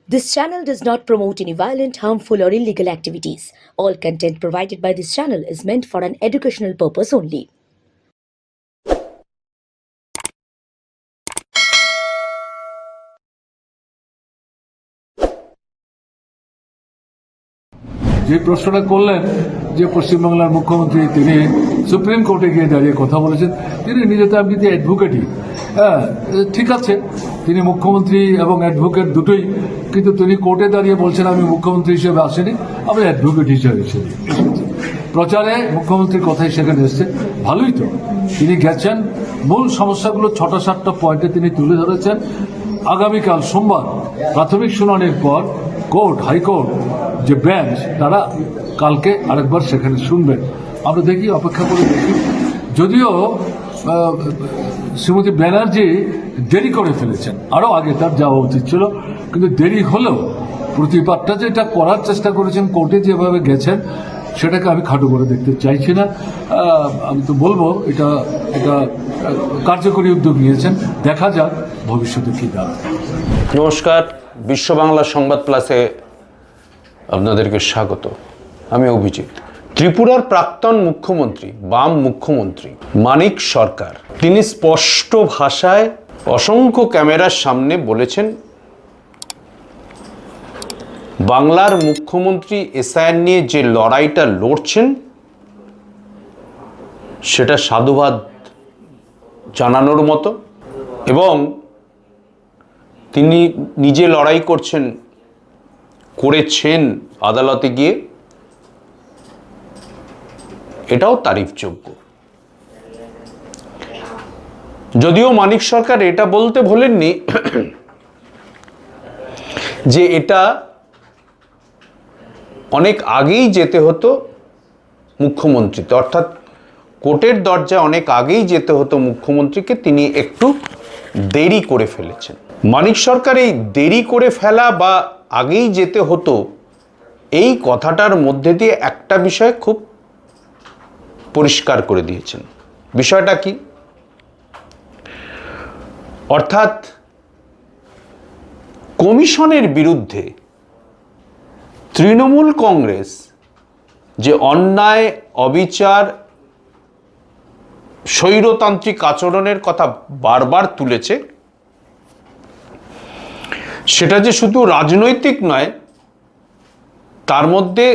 This channel does not promote any violent, harmful, or illegal activities. All content provided by this channel is meant for an educational purpose only. যে প্রশ্নটা করলেন যে পশ্চিমবাংলার মুখ্যমন্ত্রী তিনি supreme কোর্টে গিয়ে দাঁড়িয়ে কথা বলেছেন, তিনি নিজে তো আপনি অ্যাডভোকেটই, হ্যাঁ ঠিক আছে, তিনি মুখ্যমন্ত্রী এবং অ্যাডভোকেট দুটোই, কিন্তু তিনি কোর্টে দাঁড়িয়ে বলছেন আমি মুখ্যমন্ত্রী হিসেবে আসিনি, আমি অ্যাডভোকেট হিসেবে এসেছি। প্রচারে মুখ্যমন্ত্রীর কথাই সেখানে এসছে, ভালোই তো, তিনি গেছেন, মূল সমস্যাগুলো 6-7টা পয়েন্টে তিনি তুলে ধরেছেন। আগামীকাল সোমবার প্রাথমিক শুনানির পর কোর্ট, হাইকোর্ট যে বেঞ্চ, তারা কালকে আরেকবার সেখানে শুনবেন। আমরা দেখি, অপেক্ষা করে দেখি। যদিও শ্রীমতী ব্যানার্জি দেরি করে ফেলেছেন, আরও আগে তার যাওয়া উচিত ছিল, কিন্তু দেরি হলেও প্রতিবাদটা যেটা করার চেষ্টা করেছেন, কোর্টে যেভাবে গেছেন, সেটাকে আমি খাটো করে দেখতে চাইছি না। আমি তো বলবো এটা এটা কার্যকরী উদ্যোগ নিয়েছেন, দেখা যাক ভবিষ্যতে কী দাঁড়ায়। নমস্কার, বিশ্ব বাংলা সংবাদ প্লাসে আপনাদেরকে স্বাগত। আমি অভিজিৎ। ত্রিপুরার প্রাক্তন মুখ্যমন্ত্রী, বাম মুখ্যমন্ত্রী মানিক সরকার, তিনি স্পষ্ট ভাষায় অসংখ্য ক্যামেরার সামনে বলেছেন, বাংলার মুখ্যমন্ত্রী এসআইআর নিয়ে যে লড়াইটা লড়ছেন সেটা সাধুবাদ জানানোর মতো, এবং তিনি নিজে লড়াই করেছেন আদালতে গিয়ে, এটাও তারিফযোগ্য। যদিও মানিক সরকার এটা বলতে ভোলেননি যে এটা অনেক আগেই যেতে হতো মুখ্যমন্ত্রীতে, অর্থাৎ কোর্টের দরজায় অনেক আগেই যেতে হতো মুখ্যমন্ত্রীকে, তিনি একটু দেরি করে ফেলেছেন। মানিক সরকার এই দেরি করে ফেলা বা আগেই যেতে হতো, এই কথাটার মধ্যে দিয়ে একটা বিষয় খুব পরিষ্কার করে দিয়েছেন। বিষয়টা কি? অর্থাৎ কমিশনের বিরুদ্ধে তৃণমূল কংগ্রেস যে অন্যায়, অবিচার, স্বৈরতান্ত্রিক আচরণের কথা বারবার তুলেছে, সেটা যে শুধু রাজনৈতিক নয়, তার মধ্যে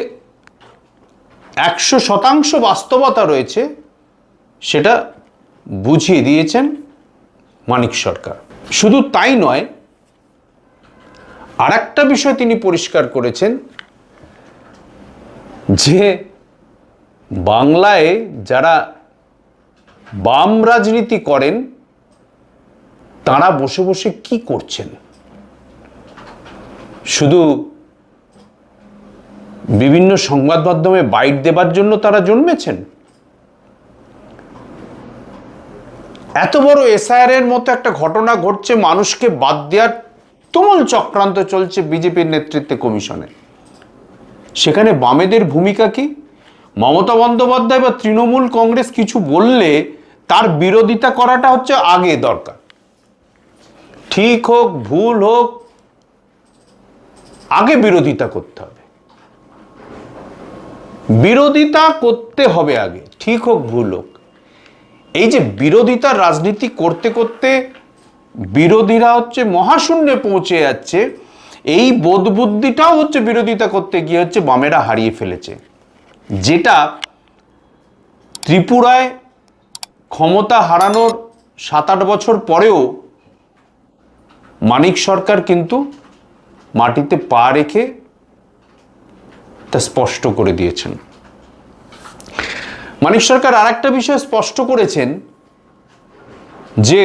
100% বাস্তবতা রয়েছে, সেটা বুঝিয়ে দিয়েছেন মানিক সরকার। শুধু তাই নয়, আর একটা বিষয় তিনি পরিষ্কার করেছেন যে বাংলায় যারা বাম রাজনীতি করেন তারা বসে বসে কি করছেন, শুধু বিভিন্ন সংবাদ মাধ্যমে বাইট দেবার জন্য তারা জন্মেছেন? এত বড় এসআইআর এর মতো একটা ঘটনা ঘটছে, মানুষকে বাদ দেওয়ার তুমুল চক্রান্ত চলছে বিজেপির নেতৃত্বে কমিশনে, সেখানে বামেদের ভূমিকা কি? মমতা বন্দ্যোপাধ্যায় বা তৃণমূল কংগ্রেস কিছু বললে তার বিরোধিতা করাটা হচ্ছে আগে দরকার, ঠিক হোক ভুল হোক, আগে বিরোধিতা করতে হবে, বিরোধিতা করতে হবে আগে, ঠিক হোক ভুল হোক। এই যে বিরোধিতার রাজনীতি করতে করতে বিরোধীরা হচ্ছে মহাশূন্যে পৌঁছে যাচ্ছে, এই বোধবুদ্ধিটাও হচ্ছে বিরোধিতা করতে গিয়ে হচ্ছে বামেরা হারিয়ে ফেলেছে, যেটা ত্রিপুরায় ক্ষমতা হারানোর 7-8 বছর পরেও মানিক সরকার কিন্তু মাটিতে পা রেখে তা স্পষ্ট করে দিয়েছেন। মানিক সরকার আর একটা বিষয় স্পষ্ট করেছেন যে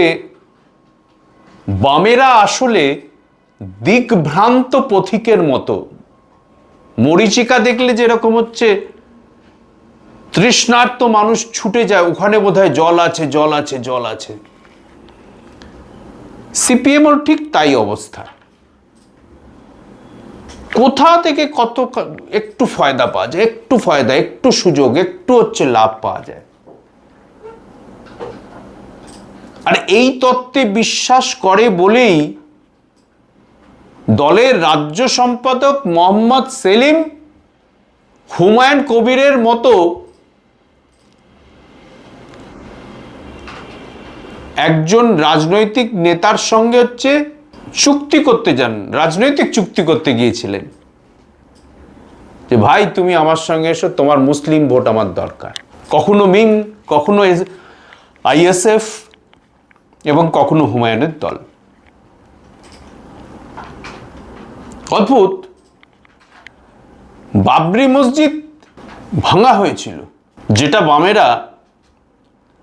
বামেরা আসলে দিকভ্রান্ত পথিকের মতো, মরীচিকা দেখলে যেরকম হচ্ছে তৃষ্ণার্ত মানুষ ছুটে যায়, ওখানে বোধহয় জল আছে, জল আছে, জল আছে, সিপিএমও ঠিক তাই অবস্থা। কোথা থেকে কত একটু ফায়দা পাওয়া যায়, একটু ফায়দা, একটু সুযোগ, একটু হচ্ছে লাভ পাওয়া যায়, আর এই তত্ত্বে বিশ্বাস করে বলেই দলের রাজ্য সম্পাদক মোহাম্মদ সেলিম হুমায়ুন কবিরের মতো একজন রাজনৈতিক নেতার সঙ্গে চুক্তি করতে যান, রাজনৈতিক চুক্তি করতে গিয়েছিলেন যে ভাই তুমি আমার সঙ্গে এসো, তোমার মুসলিম ভোট আমার দরকার। কখনো মিম, কখনো আইএসএফ এবং কখনো হুমায়ুনের দল। অদ্ভুত। বাবরি মসজিদ ভাঙা হয়েছিল, যেটা বামেরা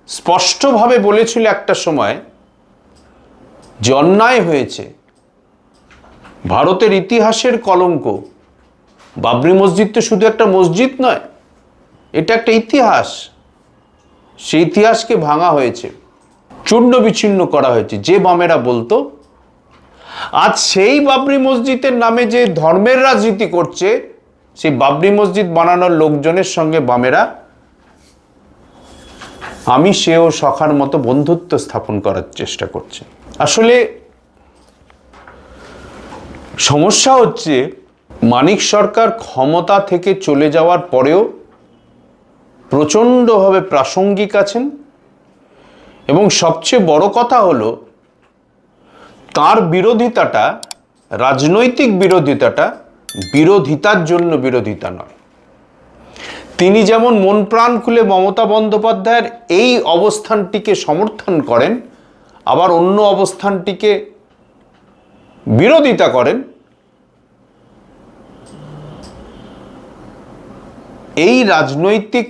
স্পষ্টভাবে বলেছিল একটা সময় যে অন্যায় হয়েছে, ভারতের ইতিহাসের কলঙ্ক। বাবরি মসজিদ তো শুধু একটা মসজিদ নয়, এটা একটা ইতিহাস। সেই ইতিহাসকে ভাঙা হয়েছে, চূর্ণ বিচ্ছিন্ন করা হয়েছে। যে বামেরা বলতো, আজ সেই বাবরি মসজিদের নামে যে ধর্মের রাজনীতি করছে, সেই বাবরি মসজিদ বানানোর লোকজনের সঙ্গে বামেরা আমি সেও সখার মতো বন্ধুত্ব স্থাপন করার চেষ্টা করছে। আসলে সমস্যা হচ্ছে মানিক সরকার ক্ষমতা থেকে চলে যাওয়ার পরেও প্রচণ্ডভাবে প্রাসঙ্গিক আছেন, এবং সবচেয়ে বড় কথা হলো তার বিরোধিতাটা, রাজনৈতিক বিরোধিতাটা বিরোধিতার জন্য বিরোধিতা নয়। তিনি যেমন মন প্রাণ খুলে মমতা বন্দ্যোপাধ্যায়ের এই অবস্থানটিকে সমর্থন করেন, আবার অন্য অবস্থানটিকে বিরোধিতা করেন। এই রাজনৈতিক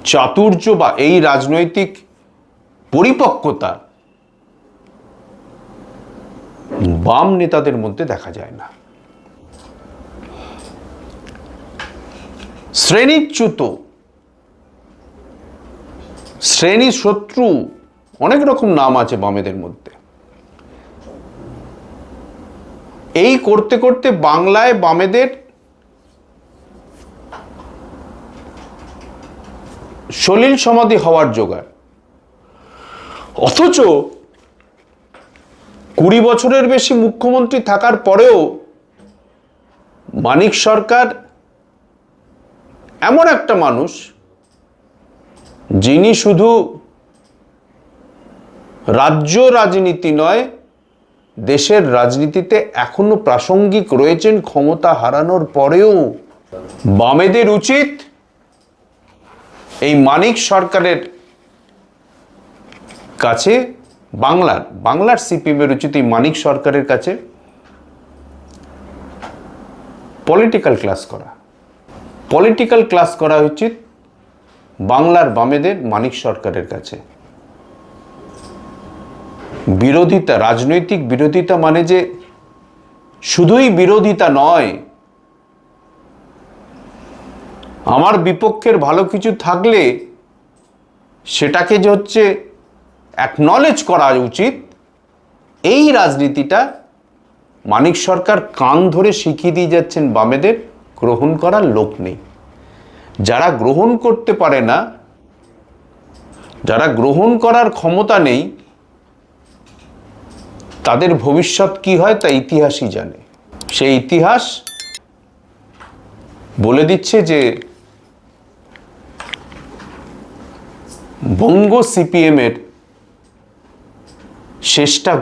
চাতুর্য বা এই রাজনৈতিক পরিপক্কতা বাম নেতাদের মধ্যে দেখা যায় না। শ্রেণীচ্যুত, শ্রেণী শত্রু, অনেক রকম নাম আছে বামেদের মধ্যে। এই করতে করতে বাংলায় বামেদের সলিল সমাধি হওয়ার জোগাড়। অথচ 20 বছরের বেশি মুখ্যমন্ত্রী থাকার পরেও মানিক সরকার এমন একটা মানুষ যিনি শুধু রাজ্য রাজনীতি নয়, দেশের রাজনীতিতে এখনো প্রাসঙ্গিক রয়েছেন ক্ষমতা হারানোর পরেও। বামেদের উচিত এই মানিক সরকারের কাছে, বাংলার সিপিএমের উচিত এই মানিক সরকারের কাছে পলিটিক্যাল ক্লাস করা উচিত বাংলার বামেদের মানিক সরকারের কাছে। বিরোধিতা, রাজনৈতিক বিরোধিতা মানে যে শুধুই বিরোধিতা নয়, আমার বিপক্ষের ভালো কিছু থাকলে সেটাকে যে অ্যাকনলেজ করা উচিত, এই রাজনীতিটা মানিক সরকার কান ধরে শিখিয়ে দিয়ে যাচ্ছেন বামেদের। গ্রহণ করার লোক নেই। যারা গ্রহণ করতে পারে না, যারা গ্রহণ করার ক্ষমতা নেই, তাদের ভবিষ্যৎ কি হয় তা ইতিহাসই জানে। সেই ইতিহাস বলে দিচ্ছে যে বঙ্গ সিপিএমের শেষটা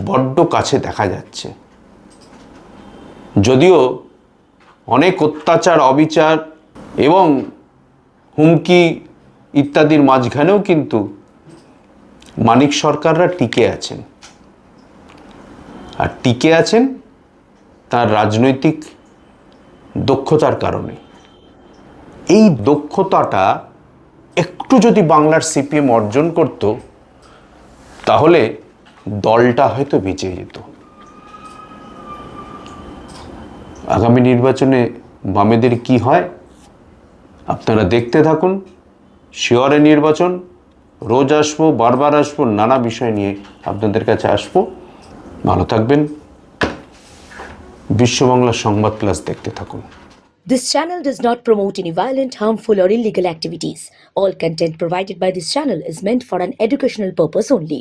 বড্ড কাছে দেখা যাচ্ছে। যদিও অনেক অত্যাচার, অবিচার এবং হুমকি ইত্যাদির মাঝখানেও কিন্তু মানিক সরকাররা টিকে আছেন। আর টিকে আছেন তার রাজনৈতিক দক্ষতার কারণে। এই দক্ষতাটা একটু যদি বাংলার সিপিএম অর্জন করত, তাহলে দলটা হয়তো বেঁচে যেত। আগামী নির্বাচনে বামেদের কি হয় আপনারা দেখতে থাকুন। শিয়রে নির্বাচন, রোজ আসবো, বারবার আসবো, নানা বিষয় নিয়ে আপনাদের কাছে আসবো। ভালো থাকবেন। বিশ্ব বাংলা সংবাদ প্লাস দেখতে থাকুন। This channel does not promote any violent, harmful, or illegal activities. All content provided by this channel is meant for an educational purpose only.